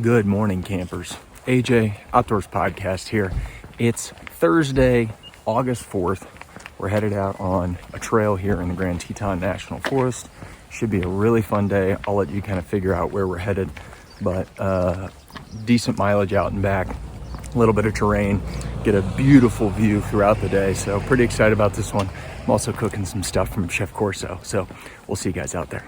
Good morning, campers. AJ Outdoors Podcast here. It's Thursday, August 4th. We're headed out on a trail here in the Grand Teton National Forest. Should be a really fun day. I'll let you kind of figure out where we're headed, but decent mileage out and back, a little bit of terrain, get a beautiful view throughout the day. So pretty excited about this one. I'm also cooking some stuff from Chef Corso. So we'll see you guys out there.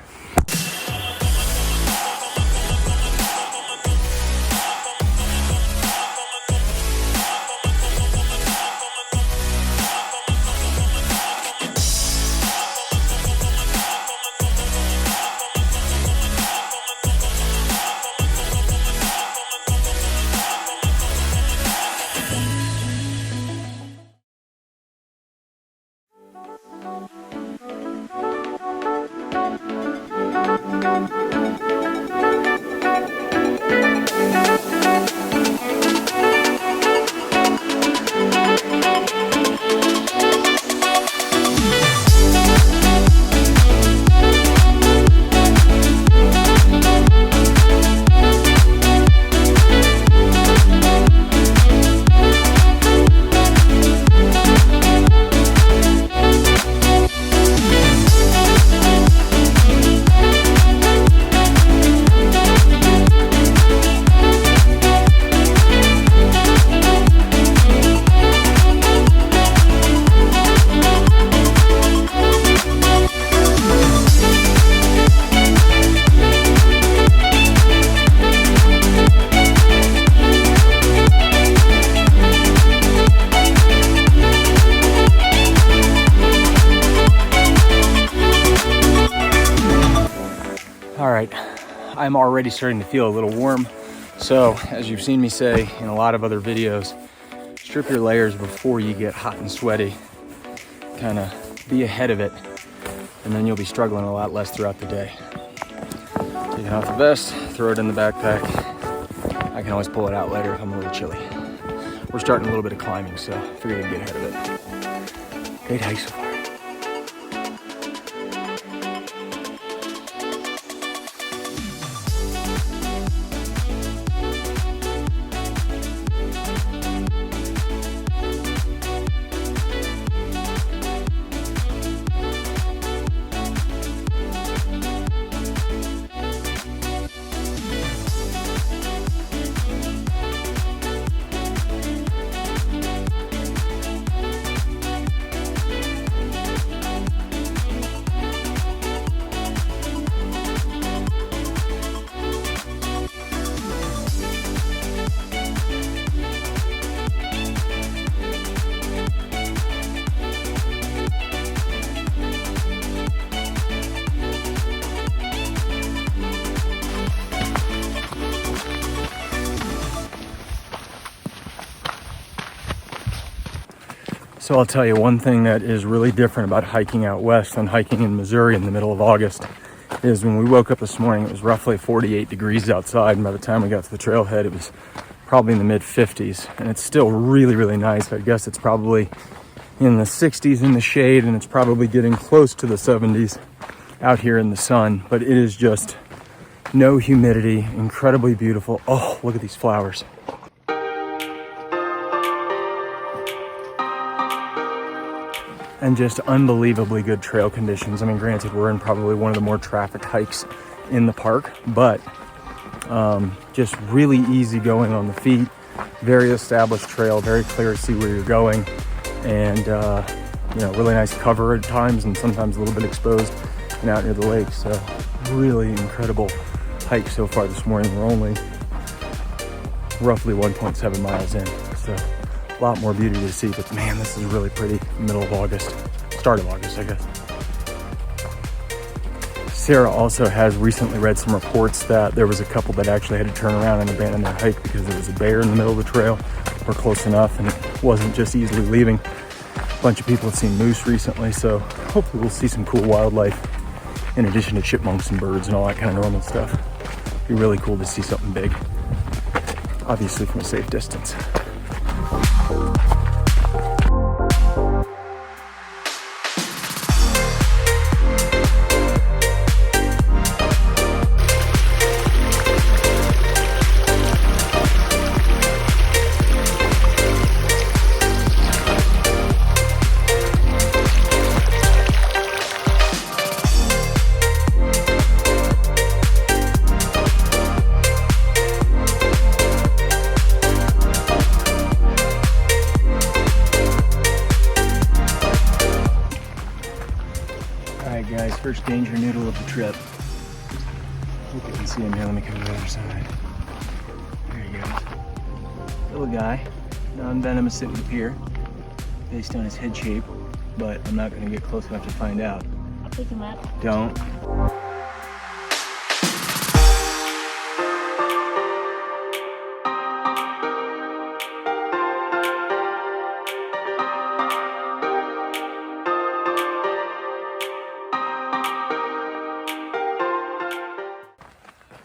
All right, I'm already starting to feel a little warm. So as you've seen me say in a lot of other videos, strip your layers before you get hot and sweaty. Kind of be ahead of it, and then you'll be struggling a lot less throughout the day. Taking off the vest, throw it in the backpack. I can always pull it out later if I'm a little chilly. We're starting a little bit of climbing, so I figured we'd get ahead of it. Great hike so far. So I'll tell you one thing that is really different about hiking out west than hiking in Missouri in the middle of August is when we woke up this morning, it was roughly 48 degrees outside. And by the time we got to the trailhead, it was probably in the mid 50s. And it's still really, really nice. I guess it's probably in the 60s in the shade, and it's probably getting close to the 70s out here in the sun. But it is just no humidity, incredibly beautiful. Oh, look at these flowers. And just unbelievably good trail conditions. I mean, granted, we're in probably one of the more trafficked hikes in the park, but just really easy going on the feet. Very established trail, very clear to see where you're going, and really nice cover at times, and sometimes a little bit exposed and out near the lake. So really incredible hike so far this morning. We're only roughly 1.7 miles in, so a lot more beauty to see, but man, this is really pretty. Middle of August, start of August, I guess. Sarah also has recently read some reports that there was a couple that actually had to turn around and abandon their hike because there was a bear in the middle of the trail. We're close enough, and it wasn't just easily leaving. A bunch of people have seen moose recently, so hopefully we'll see some cool wildlife in addition to chipmunks and birds and all that kind of normal stuff. It'd be really cool to see something big, obviously from a safe distance. First danger noodle of the trip. Hope you can see him here. Let me come to the other side. There he goes. Little guy, non-venomous it would appear, based on his head shape, but I'm not going to get close enough to find out. I'll pick him up. Don't.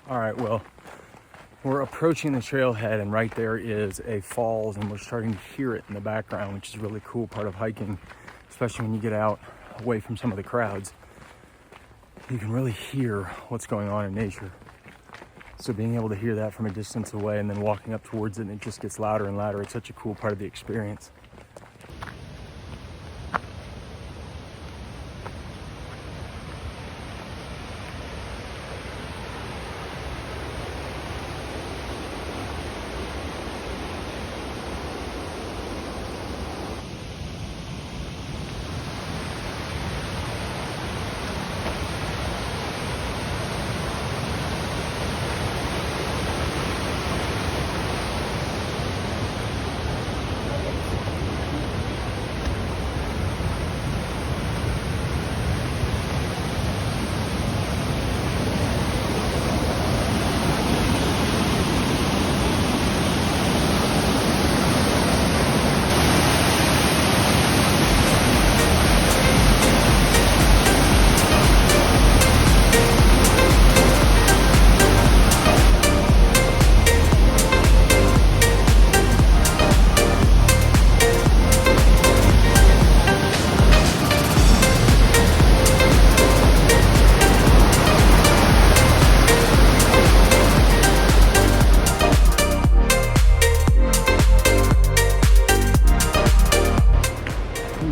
All right, well, we're approaching the trailhead, and right there is a falls, and we're starting to hear it in the background, which is a really cool part of hiking, especially when you get out away from some of the crowds. You can really hear what's going on in nature. So being able to hear that from a distance away and then walking up towards it, and it just gets louder and louder, it's such a cool part of the experience.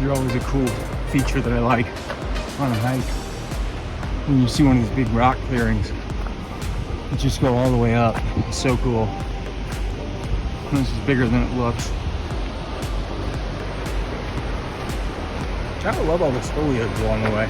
Always a cool feature that I like on a hike. When you see one of these big rock clearings, you just go all the way up. It's so cool. And this is bigger than it looks. I kind of love all this foliage along the way.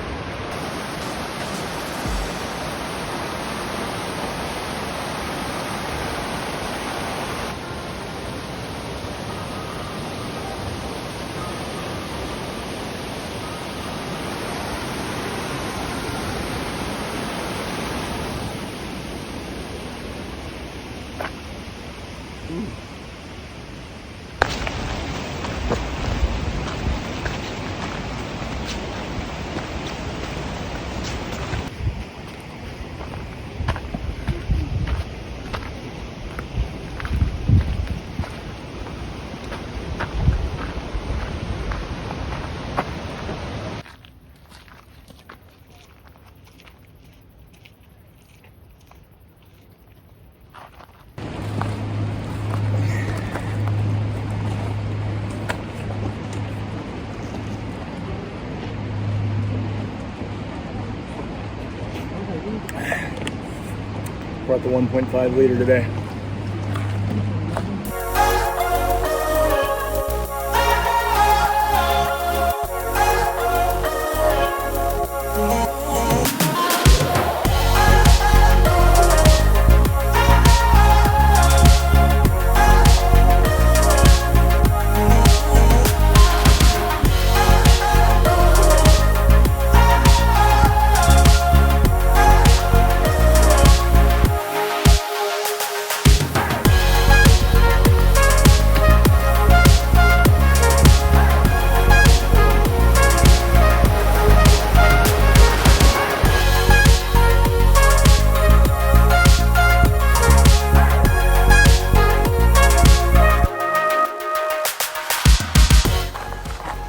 Brought the 1.5 liter today.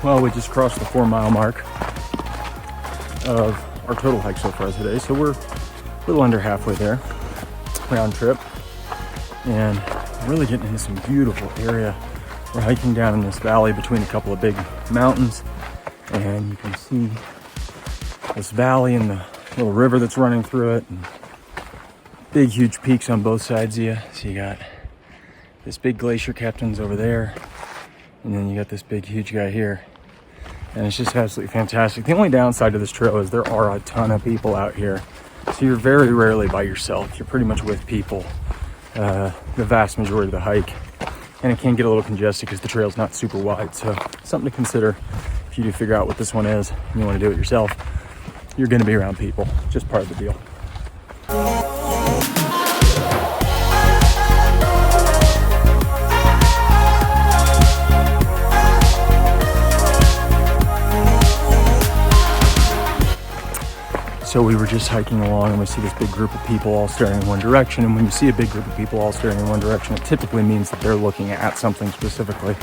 Well, we just crossed the 4-mile mark of our total hike so far today, so we're a little under halfway there, round trip, and really getting into some beautiful area. We're hiking down in this valley between a couple of big mountains, and you can see this valley and the little river that's running through it, and big huge peaks on both sides of you. So you got this big glacier captain's over there, and then you got this big huge guy here. and it's just absolutely fantastic. The only downside to this trail is there are a ton of people out here, so you're very rarely by yourself. You're pretty much with people the vast majority of the hike, and it can get a little congested because the trail's not super wide. So something to consider if you do figure out what this one is and you want to do it yourself. You're going to be around people, just part of the deal. So we were just hiking along and we see this big group of people all staring in one direction. And when you see a big group of people all staring in one direction, it typically means that they're looking at something specifically.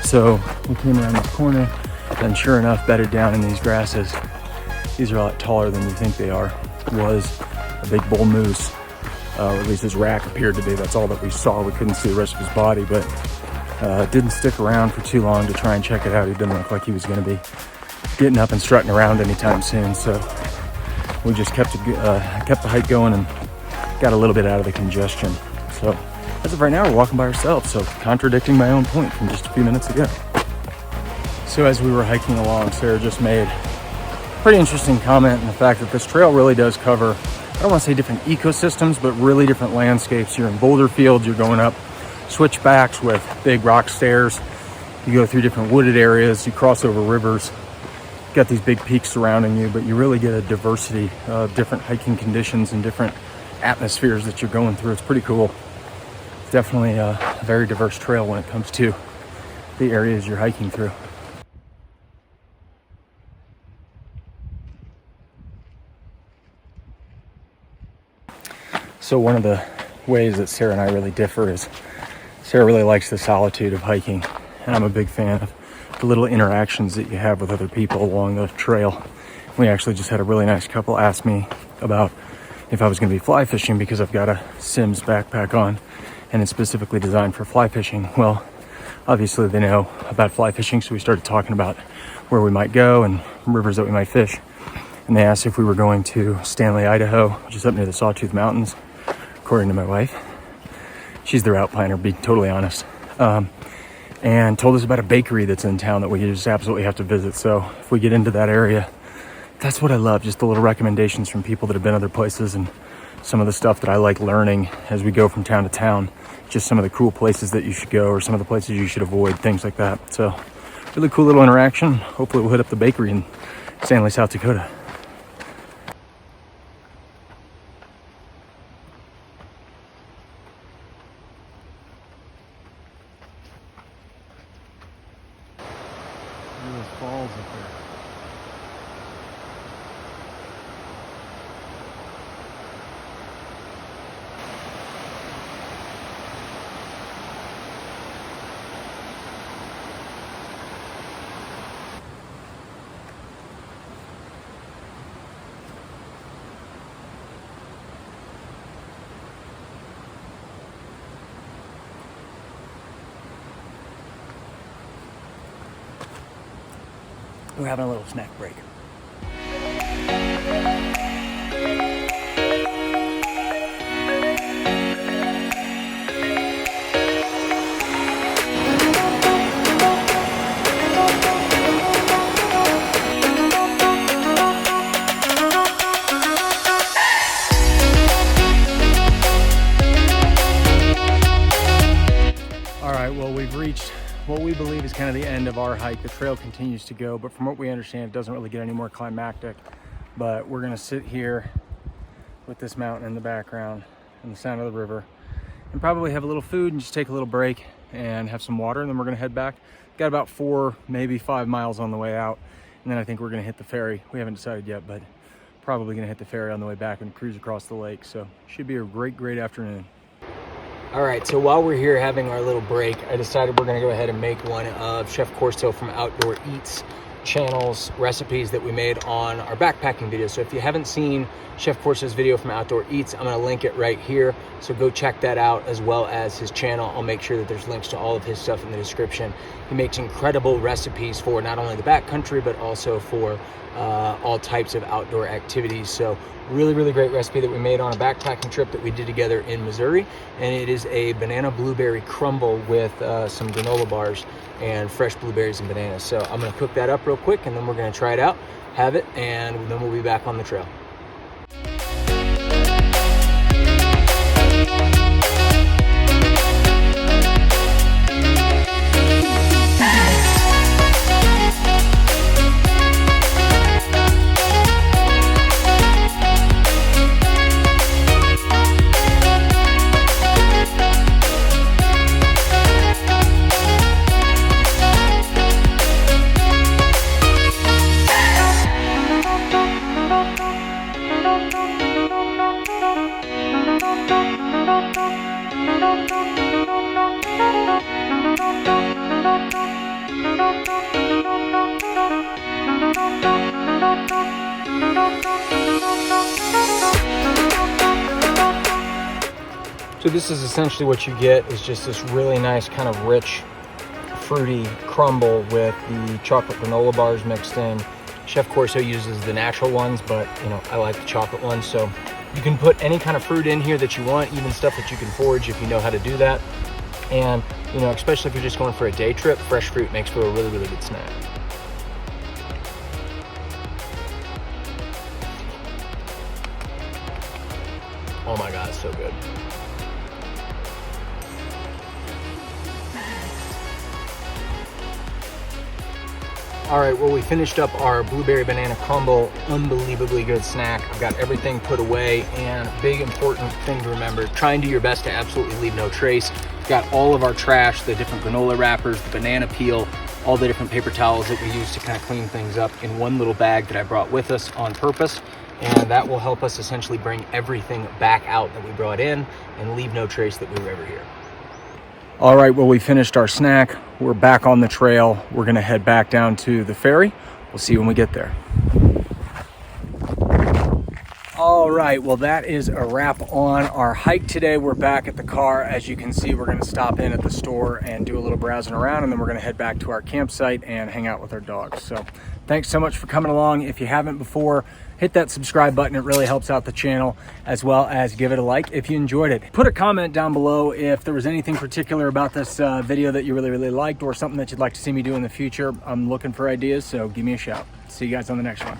So we came around this corner, and sure enough, bedded down in these grasses, these are a lot taller than you think they are, was a big bull moose. Or at least his rack appeared to be. That's all that we saw. We couldn't see the rest of his body, but didn't stick around for too long to try and check it out. He didn't look like he was going to be getting up and strutting around anytime soon. So we just kept the hike going and got a little bit out of the congestion. So as of right now, we're walking by ourselves, so contradicting my own point from just a few minutes ago. So as we were hiking along, Sarah just made a pretty interesting comment in the fact that this trail really does cover, I don't want to say different ecosystems, but really different landscapes. You're in boulder fields, you're going up switchbacks with big rock stairs, you go through different wooded areas, you cross over rivers. Got these big peaks surrounding you, but you really get a diversity of different hiking conditions and different atmospheres that you're going through. It's pretty cool. It's definitely a very diverse trail when it comes to the areas you're hiking through. So one of the ways that Sarah and I really differ is Sarah really likes the solitude of hiking, and I'm a big fan of the little interactions that you have with other people along the trail. We actually just had a really nice couple ask me about if I was going to be fly fishing because I've got a Sims backpack on and it's specifically designed for fly fishing. Well, obviously they know about fly fishing, so we started talking about where we might go and rivers that we might fish. And they asked if we were going to Stanley, Idaho, which is up near the Sawtooth Mountains, according to my wife. She's the route planner, be totally honest. And told us about a bakery that's in town that we just absolutely have to visit. So if we get into that area, that's what I love, just the little recommendations from people that have been other places and some of the stuff that I like learning as we go from town to town, just some of the cool places that you should go or some of the places you should avoid, things like that. So really cool little interaction. Hopefully we'll hit up the bakery in Stanley, South Dakota. Those falls up there. We're having a little snack break. All right, well, we've reached what we believe is kind of the end of our hike. The trail continues to go, but from what we understand, it doesn't really get any more climactic. But we're gonna sit here with this mountain in the background and the sound of the river and probably have a little food and just take a little break and have some water, and then we're gonna head back. Got about 4, maybe 5 miles on the way out, and then I think we're gonna hit the ferry. We haven't decided yet, but probably gonna hit the ferry on the way back and cruise across the lake. So should be a great afternoon. All right, so while we're here having our little break, I decided we're gonna go ahead and make one of Chef Corso from Outdoor Eats channel's recipes that we made on our backpacking video. So if you haven't seen Chef Corso's video from Outdoor Eats, I'm gonna link it right here. So go check that out, as well as his channel. I'll make sure that there's links to all of his stuff in the description. He makes incredible recipes for not only the backcountry, but also for all types of outdoor activities. So really, really great recipe that we made on a backpacking trip that we did together in Missouri. And it is a banana blueberry crumble with some granola bars and fresh blueberries and bananas. So I'm gonna cook that up real quick, and then we're gonna try it out, have it, and then we'll be back on the trail. So this is essentially what you get, is just this really nice kind of rich, fruity crumble with the chocolate granola bars mixed in. Chef Corso uses the natural ones, but you know, I like the chocolate ones. So you can put any kind of fruit in here that you want, even stuff that you can forage if you know how to do that. And you know, especially if you're just going for a day trip, fresh fruit makes for a really, really good snack. Oh my God, it's so good. All right, well, we finished up our blueberry banana crumble. Unbelievably good snack. I've got everything put away, and big important thing to remember, try and do your best to absolutely leave no trace. We've got all of our trash, the different granola wrappers, the banana peel, all the different paper towels that we use to kind of clean things up in one little bag that I brought with us on purpose. And that will help us essentially bring everything back out that we brought in and leave no trace that we were ever here. All right, well, we finished our snack. We're back on the trail. We're gonna head back down to the ferry. We'll see you when we get there. All right, well, that is a wrap on our hike today. We're back at the car. As you can see, we're gonna stop in at the store and do a little browsing around, and then we're gonna head back to our campsite and hang out with our dogs. So thanks so much for coming along. If you haven't before, hit that subscribe button. It really helps out the channel, as well as give it a like if you enjoyed it. Put a comment down below if there was anything particular about this video that you really, really liked, or something that you'd like to see me do in the future. I'm looking for ideas, so give me a shout. See you guys on the next one.